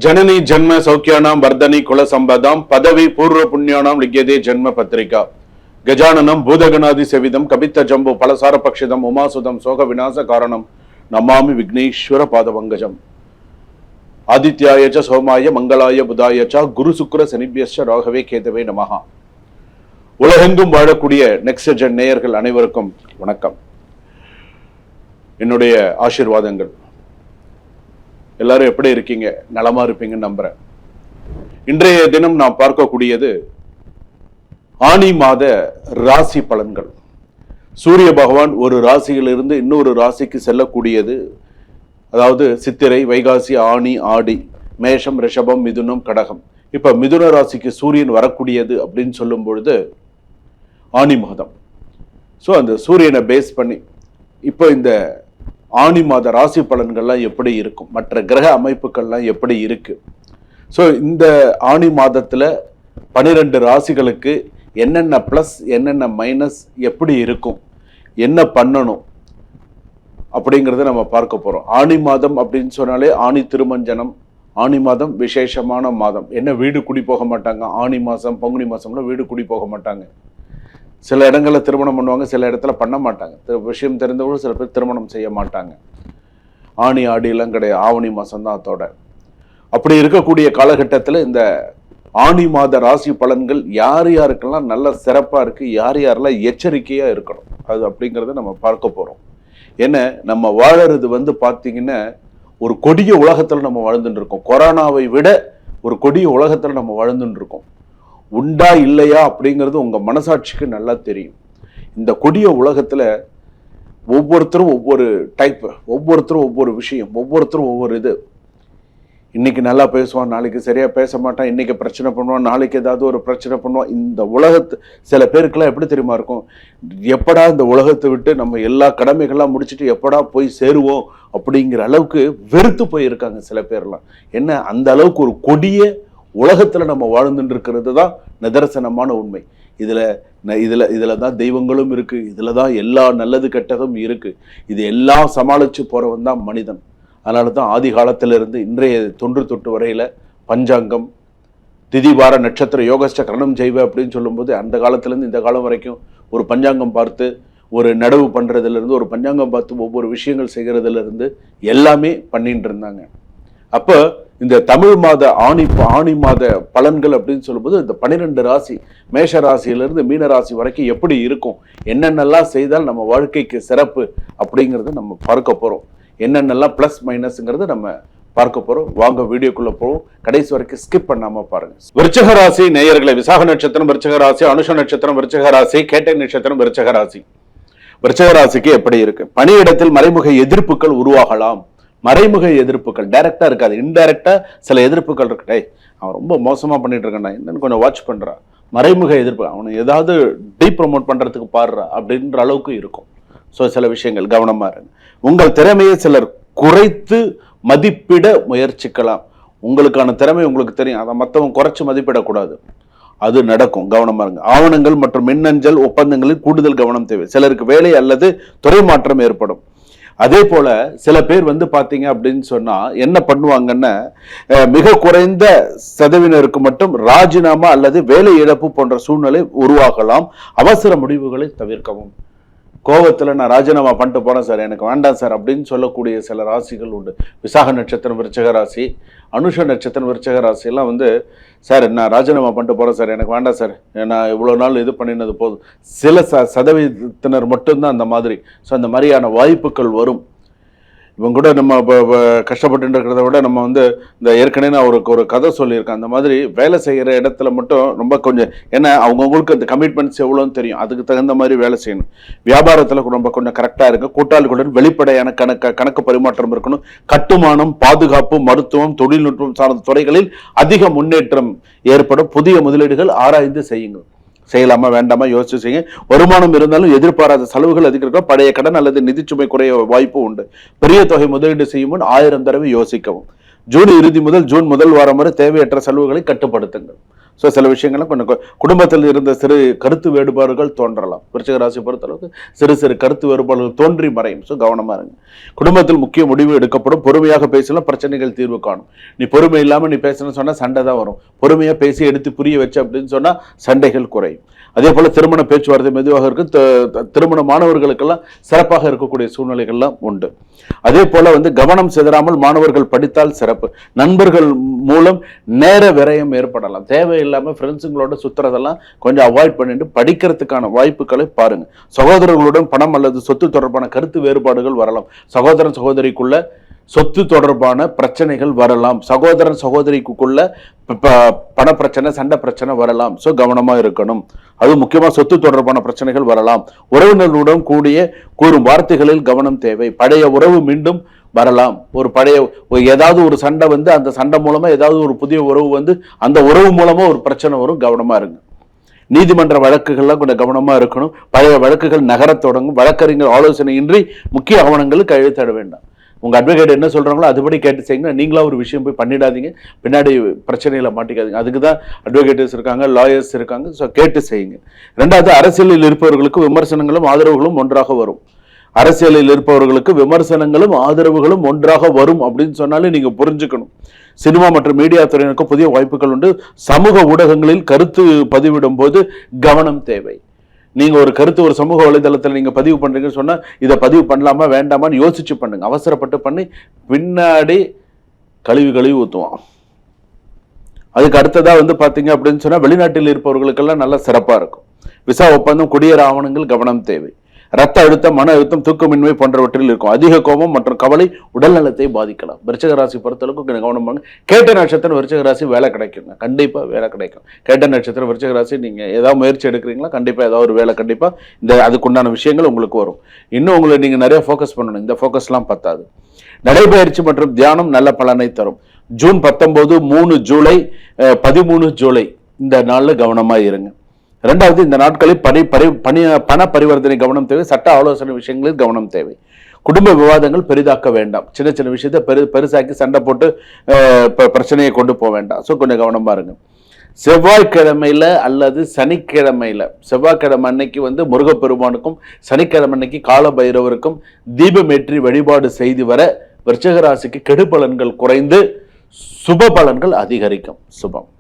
जननी जन्म सौख्यानां वर्धनी कुल संपदां पदवी पूर्व पुण्यानां लिख्यते जन्म पत्रिका गजाननं भूतगणादि सेविदं कवित्त जम्बो फलसार पक्षिदं उमासुदं शोक विनाश कारणं नमामि विघ्नेश्वर पादपङ्कजम् आदित्याय च सोमाय मंगलाय बुधाय च गुरु शुक्र शनिभ्यश्च राघवे கேதவே நமஹ. உலகெங்கும் வாழக்கூடிய நெக்ஸ்ட் ஜென் நேயர்கள் அனைவருக்கும் வணக்கம். என்னுடைய ஆசீர்வாதங்கள். எல்லாரும் எப்படி இருக்கீங்க? நலமா இருப்பீங்கன்னு நம்புறேன். இன்றைய தினம் நாம் பார்க்கக்கூடியது ஆனி மாத ராசி பலன்கள். சூரிய பகவான் ஒரு ராசியிலிருந்து இன்னொரு ராசிக்கு செல்லக்கூடியது. அதாவது சித்திரை, வைகாசி, ஆனி, ஆடி, மேஷம், ரிஷபம், மிதுனம், கடகம். இப்ப மிதுன ராசிக்கு சூரியன் வரக்கூடியது அப்படின்னு சொல்லும் பொழுது ஆனி மாதம். ஸோ அந்த சூரியனை பேஸ் பண்ணி இப்போ இந்த ஆனி மாத ராசி பலன்கள்லாம் எப்படி இருக்கும், மற்ற கிரக அமைப்புகள்லாம் எப்படி இருக்கு. ஸோ இந்த ஆனி மாதத்துல 12 ராசிகளுக்கு என்னென்ன பிளஸ் என்னென்ன மைனஸ் எப்படி இருக்கும், என்ன பண்ணணும் அப்படிங்கிறத நம்ம பார்க்க போறோம். ஆனி மாதம் அப்படின்னு சொன்னாலே ஆனி திருமஞ்சனம், ஆனி மாதம் விசேஷமான மாதம். என்ன வீடு குடி போக மாட்டாங்க. ஆனி மாதம் பங்குனி மாதம்ல வீடு குடி போக மாட்டாங்க. சில இடங்களில் திருமணம் பண்ணுவாங்க, சில இடத்துல பண்ண மாட்டாங்க. விஷயம் தெரிந்தவங்களும் சில பேர் திருமணம் செய்ய மாட்டாங்க. ஆனி ஆடியெல்லாம் கிடையாது, ஆவணி மாதம் தான் அதோட. அப்படி இருக்கக்கூடிய காலகட்டத்தில் இந்த ஆனி மாத ராசி பலன்கள் யார் யாருக்கெல்லாம் நல்ல சிறப்பாக இருக்கு, யார் யாரெல்லாம் எச்சரிக்கையாக இருக்கணும் அது அப்படிங்கிறத நம்ம பார்க்க போகிறோம். ஏன்னா நம்ம வாழறது பார்த்தீங்கன்னா ஒரு கொடிய உலகத்தில் நம்ம வாழ்ந்துட்டு இருக்கோம். கொரோனாவை விட ஒரு கொடிய உலகத்தில் நம்ம வாழ்ந்துட்டு இருக்கோம். உண்டா இல்லையா அப்படிங்கிறது உங்க மனசாட்சிக்கு நல்லா தெரியும். இந்த கொடிய உலகத்துல ஒவ்வொருத்தரும் ஒவ்வொரு டைப், ஒவ்வொருத்தரும் ஒவ்வொரு விஷயம், ஒவ்வொருத்தரும் ஒவ்வொரு இது. இன்னைக்கு நல்லா பேசுவான், நாளைக்கு சரியா பேச மாட்டான், இன்னைக்கு பிரச்சனை பண்ணுவான், நாளைக்கு ஏதாவது ஒரு பிரச்சனை பண்ணுவான். இந்த உலகத்து சில பேருக்கெல்லாம் எப்படி தெரியுமா இருக்கும், எப்படா இந்த உலகத்தை விட்டு நம்ம எல்லா கடமைகள்லாம் முடிச்சுட்டு எப்படா போய் சேருவோம் அப்படிங்கிற அளவுக்கு வெறுத்து போயிருக்காங்க சில பேர்லாம். என்ன அந்த அளவுக்கு ஒரு கொடிய உலகத்துல நம்ம வாழ்ந்துட்டு இருக்கிறது தான் நிதர்சனமான உண்மை. இதுல தான் தெய்வங்களும் இருக்கு, இதுலதான் எல்லா நல்லது கெட்டதும் இருக்கு. இது எல்லாம் சமாளிச்சு போறவன் தான் மனிதன். அதனாலதான் ஆதி காலத்திலிருந்து இன்றைய தொன்று தொட்டு வரையில பஞ்சாங்கம், திதி, வார, நட்சத்திர, யோகஸ்ட கரணம் செய்வ அப்படின்னு சொல்லும்போது அந்த காலத்துல இருந்து இந்த காலம் வரைக்கும் ஒரு பஞ்சாங்கம் பார்த்து ஒரு நடவு பண்றதுல இருந்து, ஒரு பஞ்சாங்கம் பார்த்து ஒவ்வொரு விஷயங்கள் செய்யறதுல இருந்து எல்லாமே பண்ணிட்டு இருந்தாங்க. அப்ப இந்த தமிழ் மாத ஆணி மாத பலன்கள் அப்படின்னு சொல்லும்போது இந்த 12 ராசி, மேஷ ராசியிலிருந்து மீன ராசி வரைக்கும் எப்படி இருக்கும், என்னென்னலாம் செய்தால் நம்ம வாழ்க்கைக்கு சிறப்பு அப்படிங்கிறத நம்ம பார்க்க போறோம். என்னென்னலாம் பிளஸ் மைனஸ்ங்கிறத நம்ம பார்க்க போறோம். வாங்க வீடியோக்குள்ள போவோம், கடைசி வரைக்கும் ஸ்கிப் பண்ணாம பாருங்க. விருச்சிக ராசி நேயர்களை, விசாக நட்சத்திரம் விருச்சிக ராசி, அனுஷ நட்சத்திரம் விருச்சிக ராசி, கேட்டை நட்சத்திரம் விருச்சிக ராசி. விருச்சிக ராசிக்கு எப்படி இருக்கு? பணியிடத்தில் மறைமுக எதிர்ப்புகள் உருவாகலாம். மறைமுக எதிர்ப்புகள் டைரக்டா இருக்காது, இன்டைரக்டா சில எதிர்ப்புகள் இருக்கு. அவன் ரொம்ப மோசமா பண்ணிட்டு இருக்கான், என்னன்னு கொஞ்சம் வாட்ச் பண்றா. மறைமுக எதிர்ப்பு, அவனை ஏதாவது ப்ரமோட் பண்றதுக்கு பாடுறா அப்படின்ற அளவுக்கு இருக்கும். ஸோ சில விஷயங்கள் கவனமா இருங்க. உங்கள் திறமையை சிலர் குறைத்து மதிப்பிட முயற்சிக்கலாம். உங்களுக்கான திறமை உங்களுக்கு தெரியும், அதை மற்றவங்க குறைச்சு மதிப்பிடக்கூடாது. அது நடக்கும், கவனமா இருங்க. ஆவணங்கள் மற்றும் மின்னஞ்சல் ஒப்பந்தங்களில் கூடுதல் கவனம் தேவை. சிலருக்கு வேலை அல்லது துறை மாற்றம் ஏற்படும். அதே போல சில பேர் பாத்தீங்க அப்படின்னு சொன்னா என்ன பண்ணுவாங்கன்னா, மிக குறைந்த சதவீனருக்கு மட்டும் ராஜினாமா அல்லது வேலை இழப்பு போன்ற சூழ்நிலை உருவாகலாம். அவசர முடிவுகளை தவிர்க்கவும். கோபத்துல நான் ராஜினாமா பண்ணிட்டு போறேன் சார், எனக்கு வேண்டாம் சார் அப்படின்னு சொல்லக்கூடிய சில ராசிகள் உண்டு. விசாக நட்சத்திரம் விருச்சிக ராசி, அனுஷ நட்சத்திரம் விருச்சிக ராசி எல்லாம் சார் நான் ராஜினாமா பண்ணிட்டு போறேன் சார், எனக்கு வேண்டாம் சார், நான் இவ்வளவு நாள் இது பண்ணினது போதும். சில சதவீதத்தினர் மட்டும்தான் அந்த மாதிரி. ஸோ அந்த மாதிரியான வாய்ப்புகள் வரும். இவங்க கூட நம்ம கஷ்டப்பட்டு இருக்கிறத விட நம்ம இந்த ஏற்கனவே நான் ஒரு கதை சொல்லியிருக்கேன். அந்த மாதிரி வேலை செய்கிற இடத்துல மட்டும் ரொம்ப கொஞ்சம், ஏன்னா அவங்கவுங்களுக்கு அந்த கமிட்மெண்ட்ஸ் எவ்வளோன்னு தெரியும், அதுக்கு தகுந்த மாதிரி வேலை செய்யணும். வியாபாரத்தில் ரொம்ப கொஞ்சம் கரெக்டாக இருக்கு. கூட்டாளிகளுடன் வெளிப்படையான கணக்கு பரிமாற்றம் இருக்கணும். கட்டுமானம், பாதுகாப்பு, மருத்துவம், தொழில்நுட்பம் சார்ந்த துறைகளில் அதிக முன்னேற்றம் ஏற்படும். புதிய முதலீடுகள் ஆராய்ந்து செய்யுங்க. செய்யலாமா வேண்டாமா யோசிச்சு செய்யுங்க. வருமானம் இருந்தாலும் எதிர்பாராத செலவுகள் அதிகரிக்கும். பழைய கடன் அல்லது நிதிச்சுமை குறைய வாய்ப்பு உண்டு. பெரிய தொகை முதலீடு செய்யும் முன் 1000 தடவை யோசிக்கவும். ஜூன் இறுதி முதல் ஜூன் முதல் வாரம் வரை தேவையற்ற செலவுகளை கட்டுப்படுத்துங்கள். ஸோ சில விஷயங்கள்லாம் கொஞ்சம் குடும்பத்தில் இருந்த சிறு கருத்து வேறுபாடுகள் தோன்றலாம். விருச்சிக ராசி பொறுத்தளவுக்கு சிறு சிறு கருத்து வேறுபாடுகள் தோன்றி மறையும். ஸோ கவனமா இருங்க. குடும்பத்தில் முக்கிய முடிவு எடுக்கப்படும். பொறுமையாக பேசலாம், பிரச்சனைகள் தீர்வு காணும். நீ பொறுமை இல்லாம நீ பேசணும்னு சொன்னா சண்டை தான் வரும். பொறுமையா பேசி எடுத்து புரிய வச்சு அப்படின்னு சொன்னா சண்டைகள் குறையும். அதே போல திருமண பேச்சுவார்த்தை மெதுவாக இருக்கு. திருமண மாணவர்களுக்கெல்லாம் சிறப்பாக இருக்கக்கூடிய சூழ்நிலைகள்லாம் உண்டு. அதே போல கவனம் சிதறாமல் மாணவர்கள் படித்தால் சிறப்பு. நண்பர்கள் மூலம் நேர விரயம் ஏற்படலாம். தேவையில்லாம ஃப்ரெண்ட்ஸுங்களோட சுத்துறதெல்லாம் கொஞ்சம் அவாய்ட் பண்ணிட்டு படிக்கிறதுக்கான வாய்ப்புகளை பாருங்க. சகோதரர்களுடன் பணம் அல்லது சொத்து தொடர்பான கருத்து வேறுபாடுகள் வரலாம். சகோதரன் சகோதரிக்குள்ள சொத்து தொடர்பான பிரச்சனைகள் வரலாம். சகோதரன் சகோதரிக்குள்ள பண பிரச்சனை, சண்டை பிரச்சனை வரலாம். ஸோ கவனமா இருக்கணும். அது முக்கியமா சொத்து தொடர்பான பிரச்சனைகள் வரலாம். உறவினர்களுடன் கூறும் வார்த்தைகளில் கவனம் தேவை. பழைய உறவு மீண்டும் வரலாம். ஒரு பழைய ஏதாவது ஒரு சண்டை அந்த சண்டை மூலமா ஏதாவது ஒரு புதிய உறவு அந்த உறவு மூலமா ஒரு பிரச்சனை வரும். கவனமா இருங்க. நீதிமன்ற வழக்குகள்லாம் கொஞ்சம் கவனமா இருக்கணும். பழைய வழக்குகள் நகரத் தொடங்கும். வழக்கறிஞர் ஆலோசனையின்றி முக்கிய ஆவணங்களுக்கு கையெழுத்திட வேண்டாம். உங்க அட்வொகேட் என்ன சொல்றாங்களோ அதுபடி கேட்டு செய்யுங்க. நீங்களா ஒரு விஷயம் போய் பண்ணிடாதீங்க, பின்னாடி பிரச்சனையில மாட்டிக்காதீங்க. அதுக்கு தான் அட்வொகேட்ஸ் இருக்காங்க, லாயர்ஸ் இருக்காங்க. ஸோ கேட்டு செய்யுங்க. ரெண்டாவது, அரசியலில் இருப்பவர்களுக்கு விமர்சனங்களும் ஆதரவுகளும் ஒன்றாக வரும். அரசியலில் இருப்பவர்களுக்கு விமர்சனங்களும் ஆதரவுகளும் ஒன்றாக வரும் அப்படின்னு சொன்னாலே நீங்க புரிஞ்சுக்கணும். சினிமா மற்றும் மீடியா துறையினருக்கு புதிய வாய்ப்புகள் உண்டு. சமூக ஊடகங்களில் கருத்து பதிவிடும் போது கவனம் தேவை. நீங்க ஒரு கருத்து ஒரு சமூக வலைதளத்தில் நீங்க பதிவு பண்றீங்கன்னு சொன்னா இதை பதிவு பண்ணலாமா வேண்டாமான்னு யோசிச்சு பண்ணுங்க. அவசரப்பட்டு பண்ணி பின்னாடி கழுவி ஊத்துவான். அதுக்கு அடுத்ததா பாத்தீங்க அப்படின்னு சொன்னா வெளிநாட்டில் இருப்பவர்களுக்கெல்லாம் நல்ல சிறப்பா இருக்கும். விசா ஒப்பந்தம், குடியேற ஆவணங்கள் கவனம் தேவை. ரத்த அழுத்தம், மன அழுத்தம், தூக்கமின்மை போன்றவற்றில் இருக்கும். அதிக கோபம் மற்றும் கவலை உடல் நலத்தை பாதிக்கலாம். விருச்சிக ராசி பொறுத்தளவுக்கு கவனம் பண்ணுங்க. கேட்ட நட்சத்திரம் விருச்சிக ராசி வேலை கிடைக்குங்க. கண்டிப்பா வேலை கிடைக்கும். கேட்ட நட்சத்திரம் விருச்சிக ராசி நீங்க ஏதாவது முயற்சி எடுக்கிறீங்களா, கண்டிப்பா ஏதாவது ஒரு வேலை கண்டிப்பா அதுக்குண்டான விஷயங்கள் உங்களுக்கு வரும். இன்னும் உங்களை நீங்க நிறைய ஃபோக்கஸ் பண்ணணும். இந்த ஃபோக்கஸ்லாம் பத்தாது. நடைபயிற்சி மற்றும் தியானம் நல்ல பலனை தரும். ஜூன் 19, 3 ஜூலை, 13 ஜூலை இந்த நாள்ல கவனமா இருங்க. இரண்டாவது, இந்த நாட்களில் பண பரிவர்த்தனை கவனம் தேவை. சட்ட ஆலோசனை விஷயங்களில் கவனம் தேவை. குடும்ப விவாதங்கள் பெரிதாக்க வேண்டாம். சின்ன சின்ன விஷயத்தை பெருசாக்கி சண்டை போட்டு பிரச்சனையை கொண்டு போக வேண்டாம். ஸோ கொஞ்சம் கவனமா இருங்க. செவ்வாய்க்கிழமையில அல்லது சனிக்கிழமையில, செவ்வாய்க்கிழமை அன்னைக்கு முருகப்பெருமானுக்கும், சனிக்கிழமை அன்னைக்கு கால பைரவருக்கும் தீபமேற்றி வழிபாடு செய்து வர விருச்சிக ராசிக்கு கெடு பலன்கள் குறைந்து சுப பலன்கள் அதிகரிக்கும். சுபம்.